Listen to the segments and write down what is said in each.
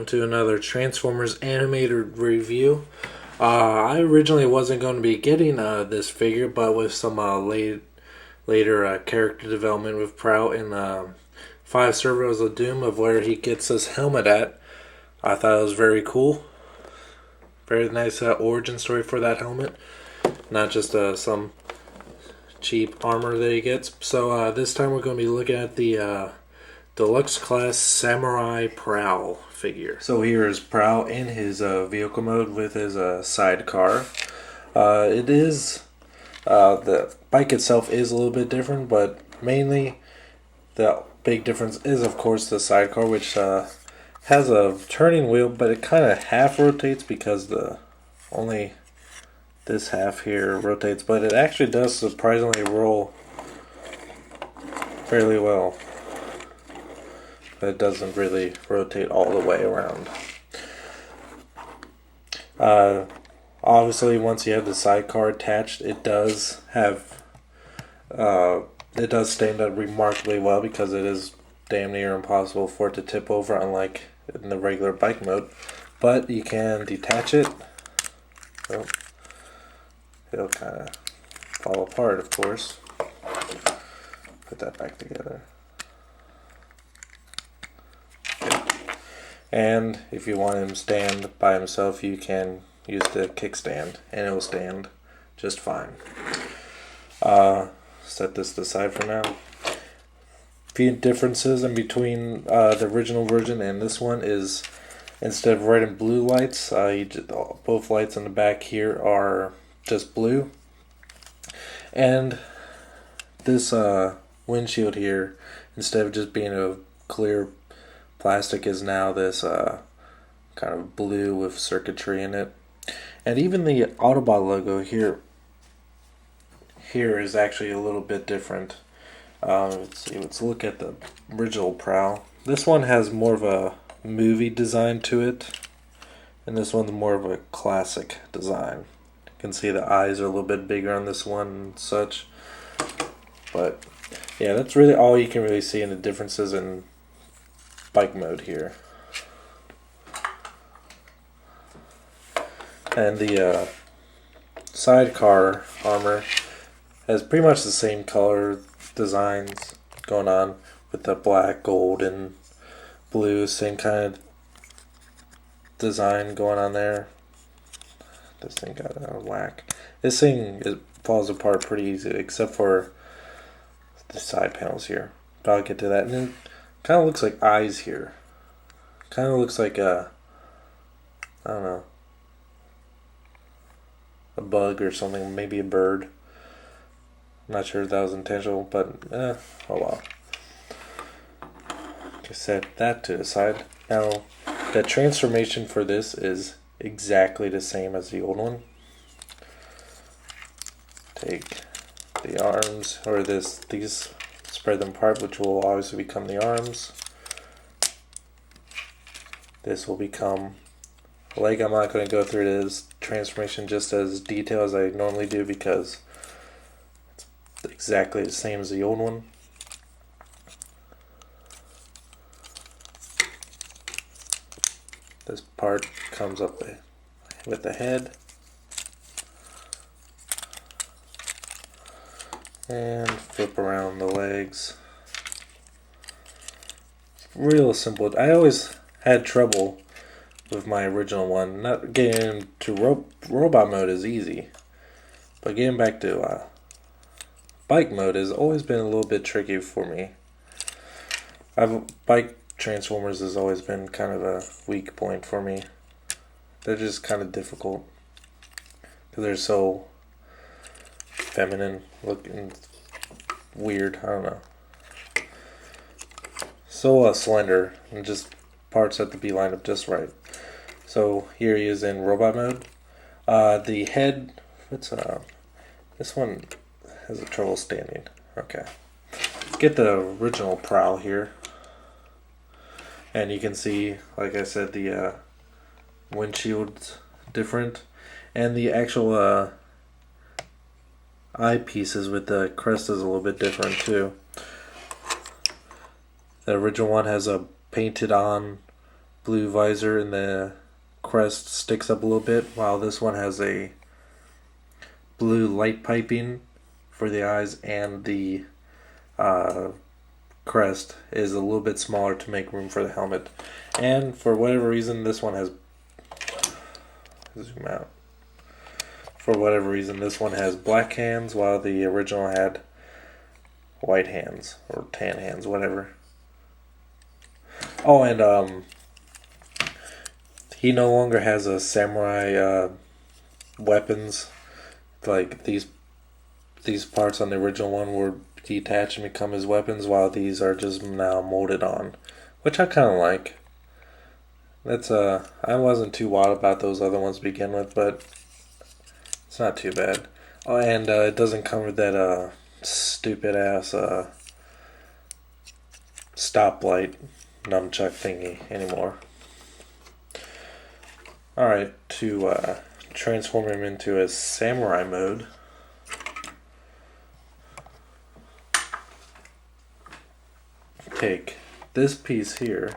to another Transformers animated review. I originally wasn't going to be getting this figure, but with some later character development with Prowl in 5 Servos of Doom of where he gets his helmet at, I thought it was very cool. Very nice origin story for that helmet. Not just some cheap armor that he gets. So this time we're going to be looking at the Deluxe Class Samurai Prowl figure. So here is Prowl in his vehicle mode with his sidecar. The bike itself is a little bit different, but mainly the big difference is of course the sidecar, which has a turning wheel, but it kind of half rotates because only this half here rotates, but it actually does surprisingly roll fairly well. But it doesn't really rotate all the way around. Obviously, once you have the sidecar attached, it does stand up remarkably well because it is damn near impossible for it to tip over, unlike in the regular bike mode. But you can detach it. Oh, it'll kind of fall apart, of course. Put that back together. And if you want him to stand by himself, you can use the kickstand and it will stand just fine. Set this aside for now. Few differences in between the original version and this one is, instead of red and blue lights, both lights on the back here are just blue. And this windshield here, instead of just being a clear plastic, is now this kind of blue with circuitry in it. And even the Autobot logo here is actually a little bit different. Let's look at the original Prowl. This one has more of a movie design to it, and this one's more of a classic design. You can see the eyes are a little bit bigger on this one and such. But yeah, that's really all you can really see in the differences in bike mode here. And the sidecar armor has pretty much the same color designs going on with the black, gold, and blue. Same kind of design going on there. This thing got out of whack. This thing falls apart pretty easy, except for the side panels here. But I'll get to that. And then kind of looks like eyes here. Kind of looks like I don't know, a bug or something, maybe a bird. I'm not sure if that was intentional, but oh well. Just set that to the side. Now, the transformation for this is exactly the same as the old one. Take the arms, or these, spread them apart, which will obviously become the arms. This will become a leg. I'm not going to go through this transformation just as detailed as I normally do because it's exactly the same as the old one. This part comes up with the head. And flip around the legs. Real simple. I always had trouble with my original one. Not getting into robot mode is easy, but getting back to bike mode has always been a little bit tricky for me. Bike Transformers has always been kind of a weak point for me. They're just kind of difficult because they're so feminine looking, weird, I don't know. So slender, and just parts have to be lined up just right. So here he is in robot mode. The head, this one has a trouble standing. Okay. Let's get the original Prowl here. And you can see, like I said, the windshield's different. And the actual eyepieces with the crest is a little bit different too. The original one has a painted on blue visor and the crest sticks up a little bit, while this one has a blue light piping for the eyes, and the crest is a little bit smaller to make room for the helmet. And for whatever reason, this one has, zoom out, for whatever reason this one has black hands, while the original had white hands or tan hands, whatever. Oh, and he no longer has a samurai weapons. Like these parts on the original one were detached and become his weapons, while these are just now molded on, which I kind of like. That's I wasn't too wild about those other ones to begin with, but it's not too bad. Oh, and it doesn't come with that stupid ass stoplight nunchuck thingy anymore. Alright, to transform him into a samurai mode, take this piece here,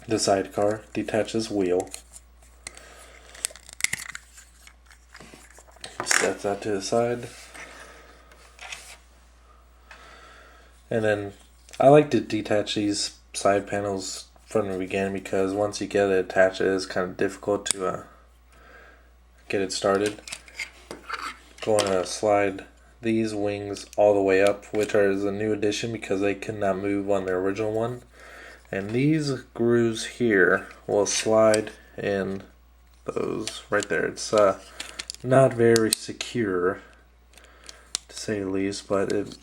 the sidecar, detach this wheel, set that to the side, and then I like to detach these side panels from the beginning, because once you get it attached, it is kind of difficult to get it started. Going to slide these wings all the way up, which is a new addition because they could not move on the original one. And these grooves here will slide in those right there. It's not very secure, to say the least, but it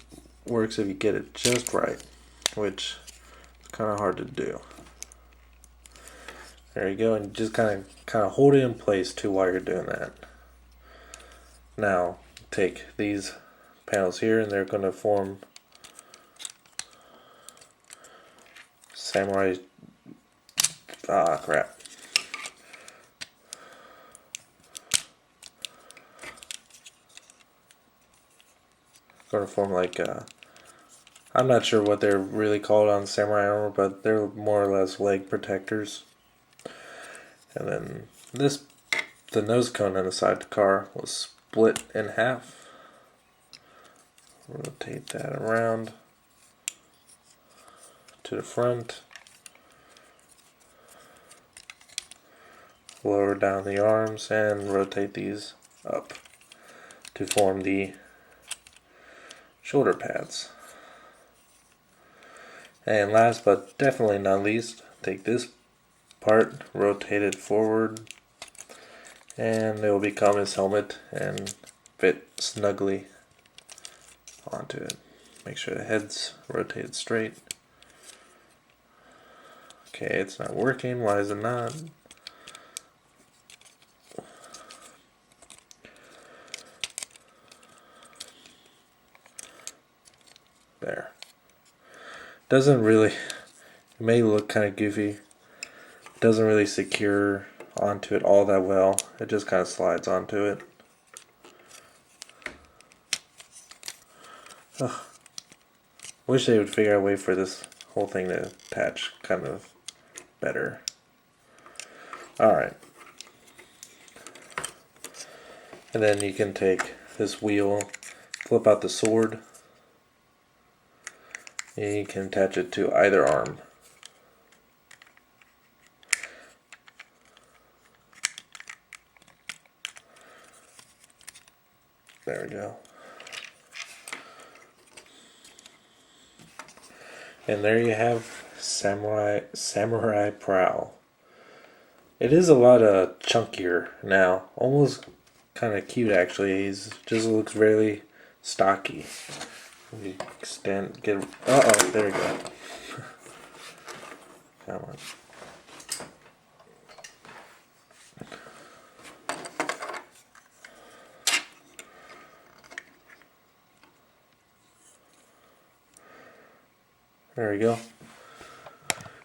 works if you get it just right, which is kind of hard to do. There you go, and just kind of hold it in place too while you're doing that. Now take these panels here, and they're going to form samurai. Crap. Going to form like I'm not sure what they're really called on samurai armor, but they're more or less leg protectors. And then the nose cone on the side of the car was split in half. Rotate that around to the front. Lower down the arms and rotate these up to form the shoulder pads. And last but definitely not least, take this part, rotate it forward, and it will become his helmet and fit snugly onto it. Make sure the head's rotated straight. Okay, it's not working. Why is it not? There. Doesn't really, it may look kind of goofy. Doesn't really secure onto it all that well. It just kind of slides onto it. Ugh. Wish they would figure out a way for this whole thing to attach kind of better. Alright. And then you can take this wheel, flip out the sword, and you can attach it to either arm. There we go. And there you have Samurai Prowl. It is a lot chunkier now. Almost kind of cute actually. He's just looks really stocky. We extend, get. There we go. Come on. There we go.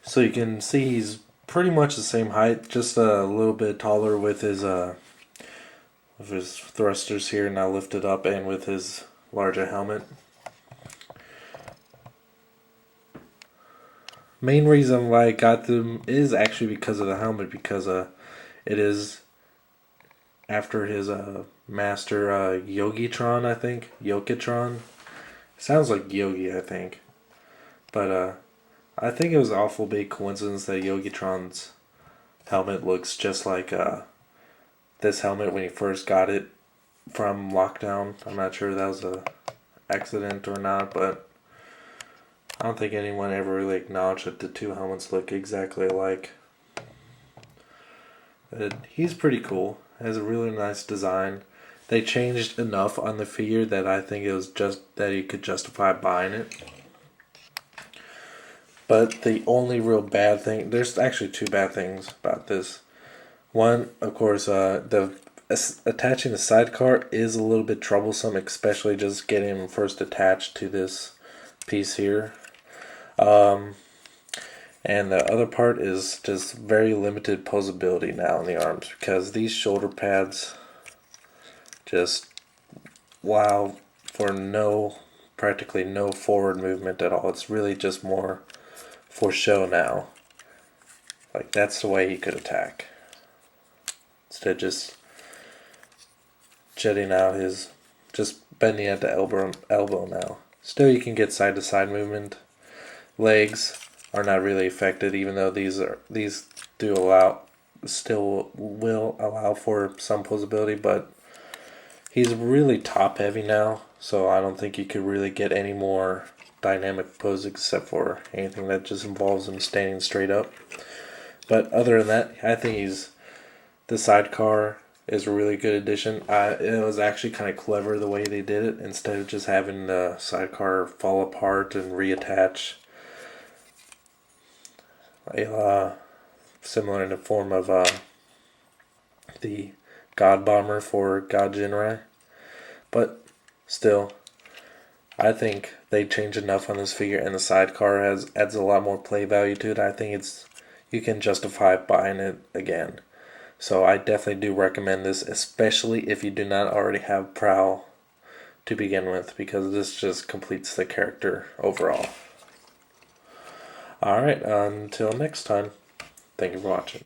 So you can see he's pretty much the same height, just a little bit taller with his thrusters here now lifted up, and with his larger helmet. main reason why I got them is actually because of the helmet, because it is after his master Yogitron, I think. Yokitron. Sounds like Yogi, I think. But I think it was an awful big coincidence that Yogitron's helmet looks just like this helmet when he first got it from Lockdown. I'm not sure if that was a accident or not, but I don't think anyone ever really acknowledged that the two helmets look exactly alike. But he's pretty cool. Has a really nice design. They changed enough on the figure that I think it was just that you could justify buying it. But the only real bad thing, there's actually two bad things about this. One, of course, attaching the sidecar is a little bit troublesome, especially just getting him first attached to this piece here. And the other part is just very limited posability now in the arms, because these shoulder pads just allow for practically no forward movement at all. It's really just more for show now. Like, that's the way he could attack. Instead of just jetting out just bending at the elbow now. Still, you can get side to side movement. Legs are not really affected, even though these still will allow for some posability, but he's really top heavy now, so I don't think you could really get any more dynamic pose except for anything that just involves him standing straight up. But other than that, I think the sidecar is a really good addition. It was actually kind of clever the way they did it. Instead of just having the sidecar fall apart and reattach, similar in the form of the God Bomber for God Jinrai. But still, I think they changed enough on this figure, and the sidecar adds a lot more play value to it. I think you can justify buying it again. So I definitely do recommend this, especially if you do not already have Prowl to begin with, because this just completes the character overall. Alright, until next time, thank you for watching.